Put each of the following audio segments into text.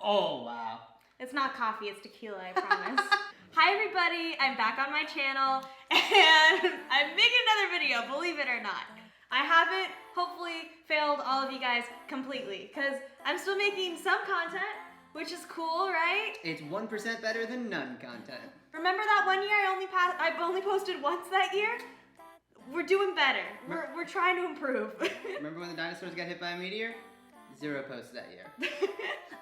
Oh, wow. It's not coffee, it's tequila, I promise. Hi everybody, I'm back on my channel, and I'm making another video, believe it or not. I haven't, hopefully, failed all of you guys completely, because I'm still making some content, which is cool, right? It's 1% better than none content. Remember that one year I only posted once that year? We're doing better. We're trying to improve. Remember when the dinosaurs got hit by a meteor? 0 posts that year.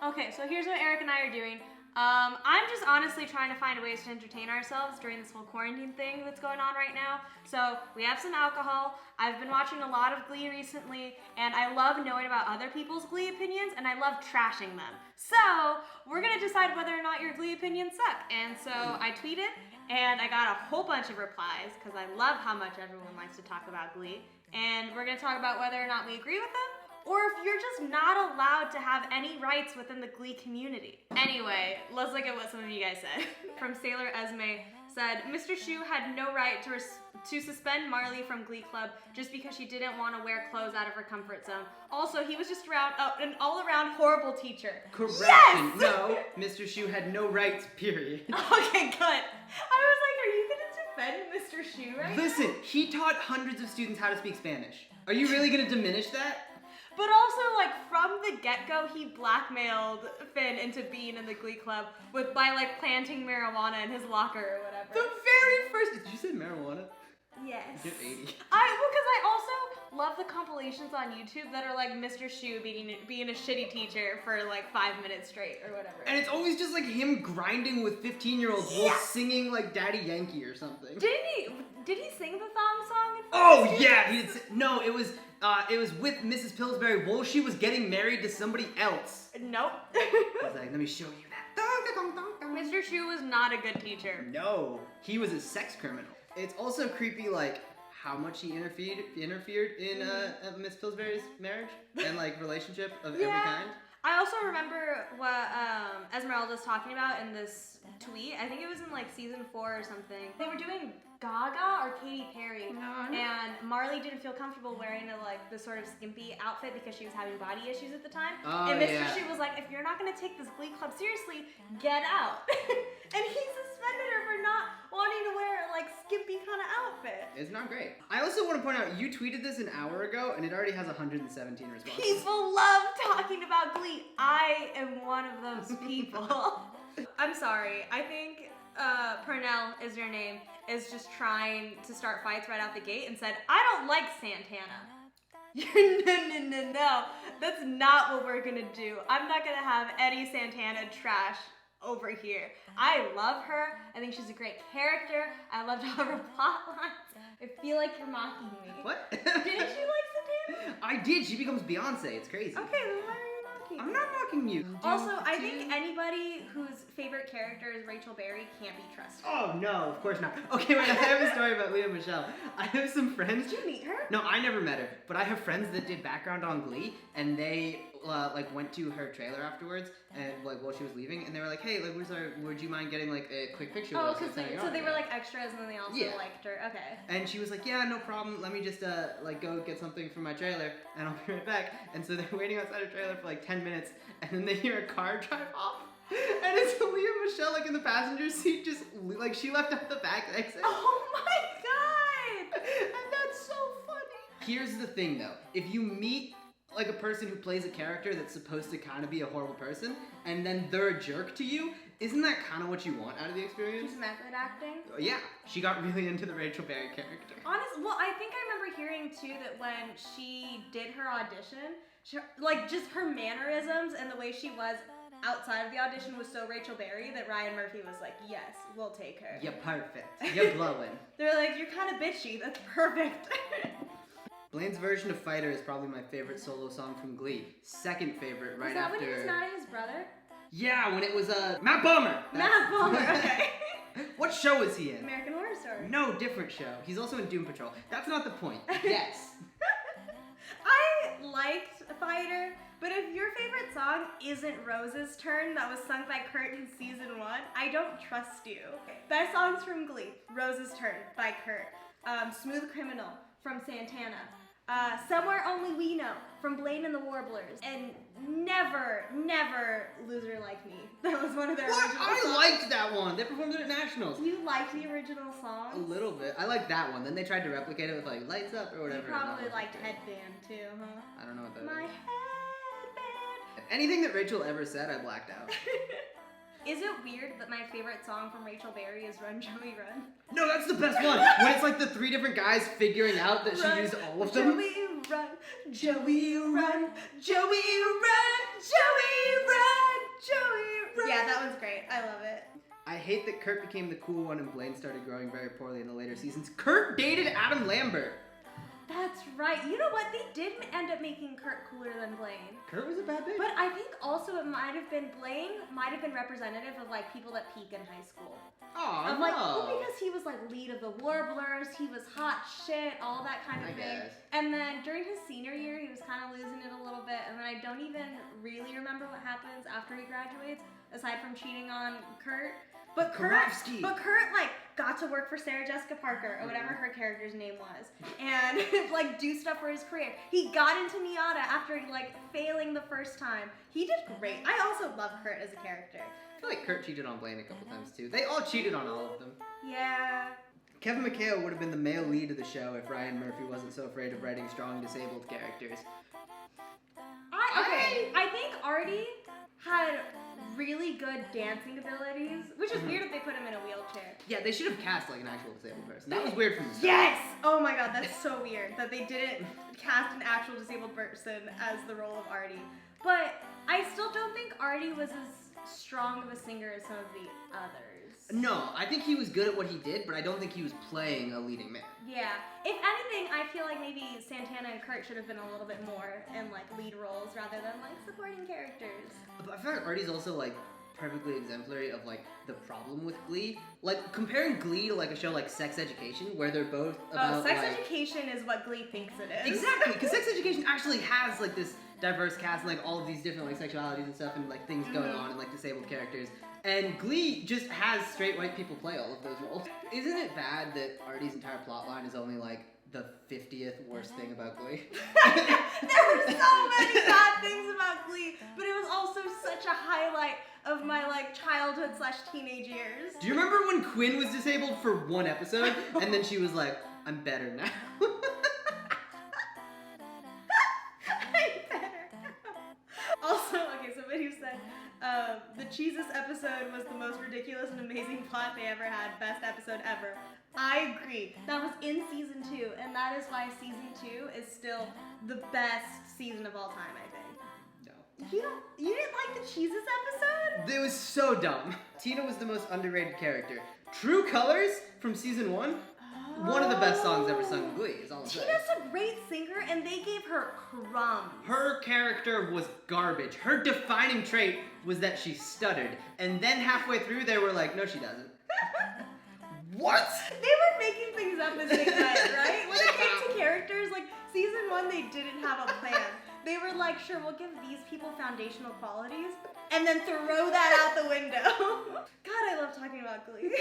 Okay, so here's what Eric and I are doing. I'm just honestly trying to find ways to entertain ourselves during this whole quarantine thing that's going on right now. So we have some alcohol. I've been watching a lot of Glee recently, and I love knowing about other people's Glee opinions, and I love trashing them. So we're gonna decide whether or not your Glee opinions suck. And so I tweeted, and I got a whole bunch of replies, because I love how much everyone likes to talk about Glee. And we're gonna talk about whether or not we agree with them, or if you're just not allowed to have any rights within the Glee community. Anyway, let's look at what some of you guys said. From Sailor Esme said, Mr. Schue had no right to suspend Marley from Glee Club just because she didn't want to wear clothes out of her comfort zone. Also, he was just an all-around horrible teacher. Correction. Yes! No, Mr. Schue had no rights, period. Okay, good. I was like, are you gonna defend Mr. Schue right now? Listen, he taught hundreds of students how to speak Spanish. Are you really gonna diminish that? But also, like, from the get-go, he blackmailed Finn into being in the Glee Club by, like, planting marijuana in his locker or whatever. The very first... Did you say marijuana? Yes. You're 80. Because I also love the compilations on YouTube that are, like, Mr. Schue being a shitty teacher for, like, 5 minutes straight or whatever. And it's always just, like, him grinding with 15-year-olds while singing, like, Daddy Yankee or something. Did he sing the thong song? Oh, yeah! He did no, it was with Mrs. Pillsbury while she was getting married to somebody else. Nope. I was like, let me show you that. Mr. Schue was not a good teacher. No, he was a sex criminal. It's also creepy, like, how much he interfered in Miss Pillsbury's marriage and, like, relationship of every kind. I also remember what Esmeralda's talking about in this tweet. I think it was in, like, season 4 or something. They were doing Gaga or Katy Perry, and Marley didn't feel comfortable wearing this sort of skimpy outfit because she was having body issues at the time. And Mr. Schue was like, if you're not gonna take this Glee Club seriously, get out. And he suspended her for not wanting to wear like skimpy kind of outfit. It's not great. I also want to point out, you tweeted this an hour ago and it already has 117 responses. People love talking about Glee. I am one of those people. I'm sorry, I think Purnell is your name, is just trying to start fights right out the gate and said, I don't like Santana. No, that's not what we're gonna do. I'm not gonna have any Santana trash over here. I love her. I think she's a great character. I loved all her plot lines. I feel like you're mocking me. What? Didn't you like Santana? I did. She becomes Beyonce. It's crazy. Okay, then why are you mocking me? I'm not mocking you. Also, I think anybody whose favorite character is Rachel Berry can't be trusted. Oh, no, of course not. Okay, wait, I have a story about Leah Michelle. I have some friends. Did you meet her? No, I never met her, but I have friends that did background on Glee, and they went to her trailer afterwards, and like while she was leaving, and they were like, hey, like, would you mind getting like a quick picture of us? Oh, because so they were like extras, and then they also liked her. Okay. And she was like, yeah, no problem. Let me just like go get something from my trailer, and I'll be right back. And so they're waiting outside her trailer for like 10 minutes, and then they hear a car drive off. And it's Leah Michelle like in the passenger seat, just like she left out the back exit. Oh my god! And that's so funny. Here's the thing though, if you meet like a person who plays a character that's supposed to kind of be a horrible person, and then they're a jerk to you, isn't that kind of what you want out of the experience? She's method acting? Yeah, she got really into the Rachel Berry character. Honestly, well, I think I remember hearing too that when she did her audition, like just her mannerisms and the way she was outside of the audition was so Rachel Berry that Ryan Murphy was like, yes, we'll take her. You're perfect. You're glowing. They're like, you're kind of bitchy. That's perfect. Blaine's version of Fighter is probably my favorite solo song from Glee. Second favorite, right after... Was that when he was mad at his brother? Yeah, when it was Matt Bomer! Matt Bomer, okay. What show is he in? American Horror Story. No, different show. He's also in Doom Patrol. That's not the point. Yes. I liked Fighter, but if your favorite song isn't Rose's Turn that was sung by Kurt in season 1, I don't trust you. Best songs from Glee: Rose's Turn by Kurt, Smooth Criminal from Santana, Somewhere Only We Know from Blaine and the Warblers. And Never Loser Like Me. That was one of their What? original I songs. liked that one. They performed it at Nationals. You liked the original song? A little bit. I liked that one. Then they tried to replicate it with like Lights Up or whatever. You probably liked Headband too, huh? I don't know what that My is. headband. Anything that Rachel ever said, I blacked out. Is it weird that my favorite song from Rachel Berry is Run Joey Run? No, that's the best one. When it's like the 3 different guys figuring out that she used all of them. Joey Run, Joey Run, Joey Run, Joey Run, Joey Run. Yeah, that one's great. I love it. I hate that Kurt became the cool one and Blaine started growing very poorly in the later seasons. Kurt dated Adam Lambert. That's right. You know what? They did end up making Kurt cooler than Blaine. Kurt was a bad bitch. But I think also it might have been Blaine might have been representative of like people that peak in high school. Oh, Of like, well, because he was like lead of the Warblers, he was hot shit, all that kind of I thing. guess. And then during his senior year, he was kind of losing it a little bit. And then I don't even really remember what happens after he graduates, aside from cheating on Kurt. But Kurt like got to work for Sarah Jessica Parker or whatever her character's name was, and like do stuff for his career. He got into Miata after like failing the first time. He did great. I also love Kurt as a character. I feel like Kurt cheated on Blaine a couple times too. They all cheated on all of them. Yeah. Kevin McHale would have been the male lead of the show if Ryan Murphy wasn't so afraid of writing strong disabled characters. I think Artie had really good dancing abilities, which is weird if they put him in a wheelchair. Yeah, they should have cast like an actual disabled person. That was weird from the start. Yes! Oh my god, that's so weird that they didn't cast an actual disabled person as the role of Artie. But I still don't think Artie was as strong of a singer as some of the others. No, I think he was good at what he did, but I don't think he was playing a leading man. Yeah. If anything, I feel like maybe Santana and Kurt should have been a little bit more in like lead roles rather than like supporting characters. But I feel like Artie's also like perfectly exemplary of like the problem with Glee. Like comparing Glee to like a show like Sex Education, where they're both about Sex like, Education is what Glee thinks it is. Exactly, because Sex Education actually has like this diverse cast and like all of these different like sexualities and stuff and like things going on and like disabled characters. And Glee just has straight white people play all of those roles. Isn't it bad that Artie's entire plotline is only like the 50th worst thing about Glee? There were so many bad things about Glee, but it was also such a highlight of my like childhood / teenage years. Do you remember when Quinn was disabled for one episode and then she was like, I'm better now? Also, okay, somebody said the Jesus episode was the most ridiculous and amazing plot they ever had. Best episode ever. I agree. That was in season 2, and that is why season 2 is still the best season of all time, I think. No. You didn't like the Jesus episode? It was so dumb. Tina was the most underrated character. True Colors from season 1, one of the best songs ever sung in Glee, is all I'm saying. Tina's a great singer, and they gave her crumbs. Her character was garbage. Her defining trait was that she stuttered. And then halfway through, they were like, no, she doesn't. What? They were making things up as they went, right? When it came to characters, like, season 1, they didn't have a plan. They were like, sure, we'll give these people foundational qualities, and then throw that out the window. God, I love talking about Glee.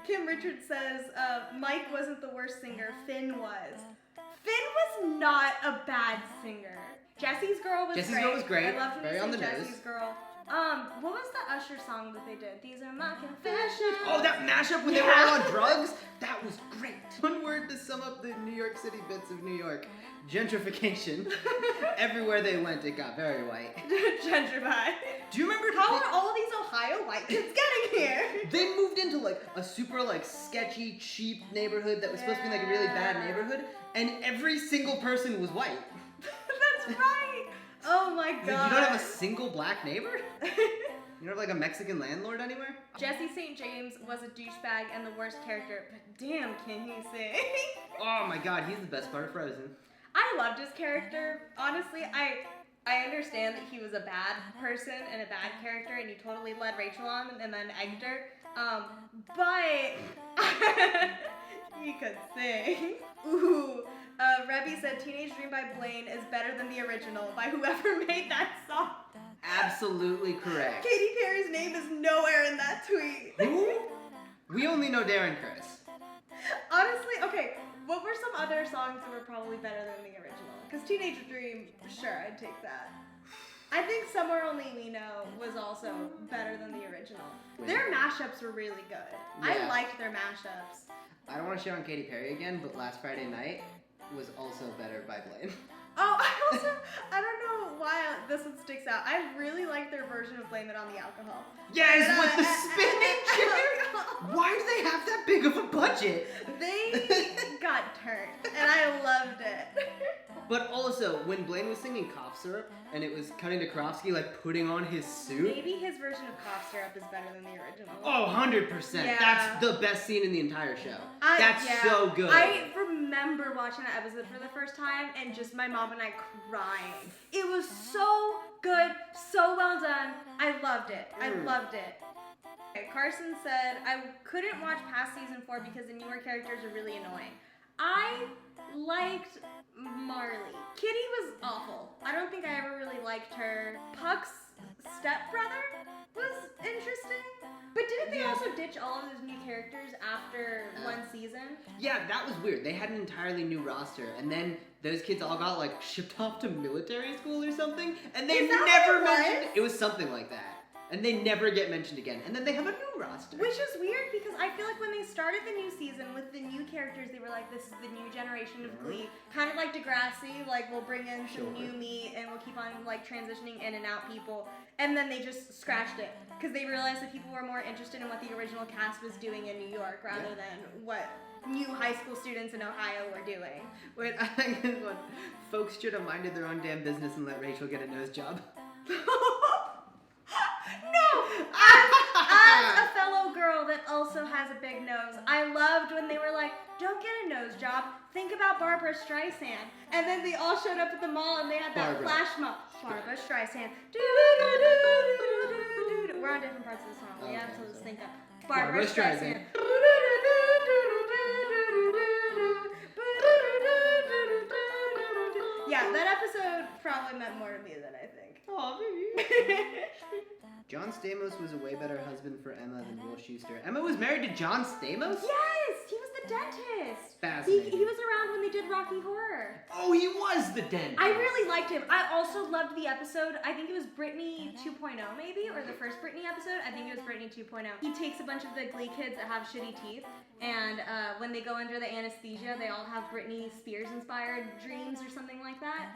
Kim Richards says, Mike wasn't the worst singer, Finn was. Finn was not a bad singer. Jesse's Girl was great. I loved when Very they on sang the Jesse's nose. Girl. What was the Usher song that they did? These are my confessions. Oh, that mashup when they were all on drugs? That was great. One word to sum up the New York City bits of New York. Gentrification. Everywhere they went, it got very white. Gentrify. Do you remember How are all these Ohio white kids getting here? They moved into like a super like sketchy, cheap neighborhood that was supposed to be like a really bad neighborhood, and every single person was white. That's right. Oh my god. You don't have a single black neighbor? You don't have like a Mexican landlord anywhere? Jesse St. James was a douchebag and the worst character, but damn can he sing. Oh my god, he's the best part of Frozen. I loved his character. Honestly, I understand that he was a bad person and a bad character and he totally led Rachel on and then egged her. But he could sing. Ooh. Rebby said Teenage Dream by Blaine is better than the original by whoever made that song. Absolutely correct. Katy Perry's name is nowhere in that tweet. Who? We only know Darren Criss. Honestly, okay, what were some some other songs that were probably better than the original. Because Teenage Dream, sure, I'd take that. I think Somewhere Only We Know was also better than the original. Their mashups were really good. Yeah. I liked their mashups. I don't want to shit on Katy Perry again, but Last Friday Night was also better by Blaine. Oh, I don't know why this one sticks out. I really like their version of Blame It on the Alcohol. Yes, with the spinning chair! Why do they have that big of a budget? They got turned, and I loved it. But also, when Blaine was singing Cough Syrup, and it was cutting to Karofsky, like, putting on his suit. Maybe his version of Cough Syrup is better than the original. Oh, 100%. Yeah. That's the best scene in the entire show. That's so good. I remember watching that episode for the first time, and just my mom and I crying. It was so good, so well done. I loved it. I loved it. Okay, Carson said, I couldn't watch past season 4 because the newer characters are really annoying. I liked Marley. Kitty was awful. I don't think I ever really liked her. Puck's stepbrother was interesting. But didn't they also ditch all of those new characters after one season? Yeah, that was weird. They had an entirely new roster, and then those kids all got, like, shipped off to military school or something, and they never mentioned it. It was something like that. And they never get mentioned again. And then they have a new roster. Which is weird because I feel like when they started the new season with the new characters, they were like, this is the new generation of Glee. Kind of like Degrassi, like we'll bring in some new meat and we'll keep on like transitioning in and out people. And then they just scratched it because they realized that people were more interested in what the original cast was doing in New York rather than what new high school students in Ohio were doing. Wait, I think this one. Folks should have minded their own damn business and let Rachel get a nose job. No! As a fellow girl that also has a big nose, I loved when they were like, don't get a nose job, think about Barbara Streisand. And then they all showed up at the mall and they had that flash mob. Barbara Streisand. We're on different parts of the song. We have to sync up. Barbara Streisand. Yeah, that episode probably meant more to me than I think. Aw, baby. John Stamos was a way better husband for Emma than Will Schuester. Emma was married to John Stamos? Yes! He was the dentist. Fascinating. He was around when they did Rocky Horror. Oh, he was the dentist. I really liked him. I also loved the episode. I think it was Brittany 2.0 maybe, or the first Brittany episode. I think it was Brittany 2.0. He takes a bunch of the Glee kids that have shitty teeth, and when they go under the anesthesia, they all have Britney Spears-inspired dreams or something like that.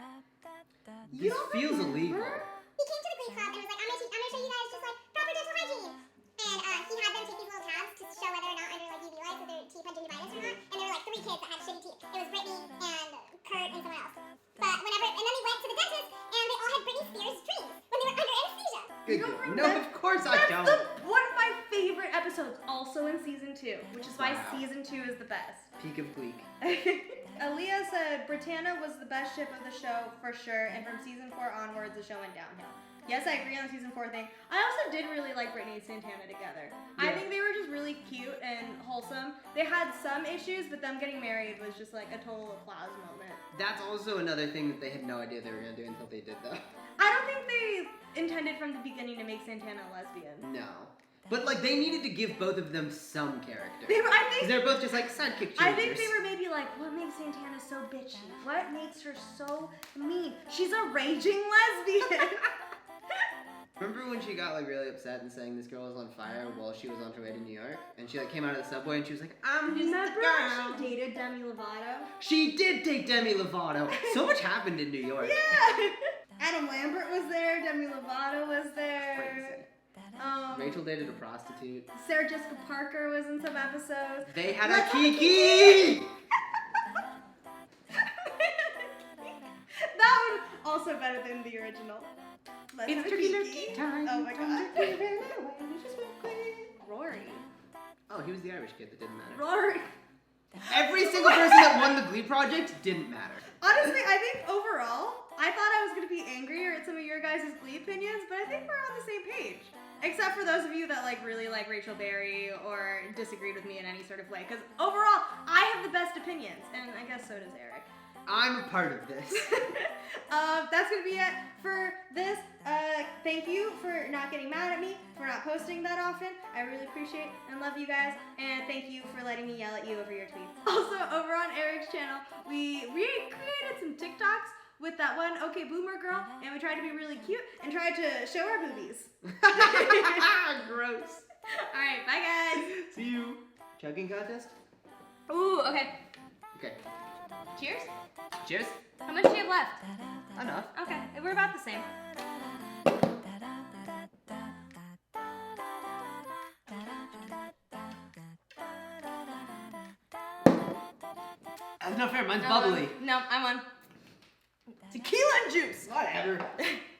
This feels illegal. He came to the Glee club and was like, I'm gonna show you guys just like proper dental hygiene. And he had them take these little tabs to show whether or not under like UV lights if their teeth had gingivitis or not. And there were like 3 kids that had shitty teeth. It was Brittany and Kurt and someone else. But and then they went to the dentist and they all had Britney Spears dreams when they were under anesthesia. Good. No, of course I don't. One of my favorite episodes, also in season 2, which is why season 2 is the best. Peak of Gleek. Aaliyah said Britannia was the best ship of the show for sure, and from season 4 onwards, the show went downhill. Yes, I agree on the season 4 thing. I also did really like Brittany and Santana together. Yeah. I think they were just really cute and wholesome. They had some issues, but them getting married was just like a total applause moment. That's also another thing that they had no idea they were going to do until they did, though. I don't think they intended from the beginning to make Santana a lesbian. No. But, like, they needed to give both of them some character. Because they're both just, like, sidekick cheerleaders. I think they were maybe like, what makes Santana so bitchy? What makes her so mean? She's a raging lesbian. Remember when she got, like, really upset and saying this girl was on fire while she was on her way to New York? And she, like, came out of the subway and she was like, I'm just Remember a girl. she dated Demi Lovato? She did date Demi Lovato. So much happened in New York. Yeah! Adam Lambert was there, Demi Lovato was there. Crazy. Rachel dated a prostitute. Sarah Jessica Parker was in some episodes. They had a Kiki! That one also better than the original. Let's have a Kiki. Oh my god. Rory. Oh, he was the Irish kid that didn't matter. Rory. Every single person that won the Glee project didn't matter. Honestly, I think overall, I thought I was going to be angrier at some of your guys' Glee opinions, but I think we're on the same page. Except for those of you that like really like Rachel Berry or disagreed with me in any sort of way. Because overall, I have the best best opinions, and I guess so does Eric. I'm a part of this. That's gonna be it for this. Thank you for not getting mad at me for not posting that often. I really appreciate and love you guys, and thank you for letting me yell at you over your tweets. Also, over on Eric's channel, we recreated some TikToks with that one OK Boomer girl, and we tried to be really cute and tried to show our boobies. Gross. All right, bye guys. See you. Chugging contest? Ooh, okay. Okay. Cheers. Cheers. How much do you have left? Enough. Okay, we're about the same. That's not fair. Mine's I bubbly. won. No, I won. Tequila and juice. Whatever.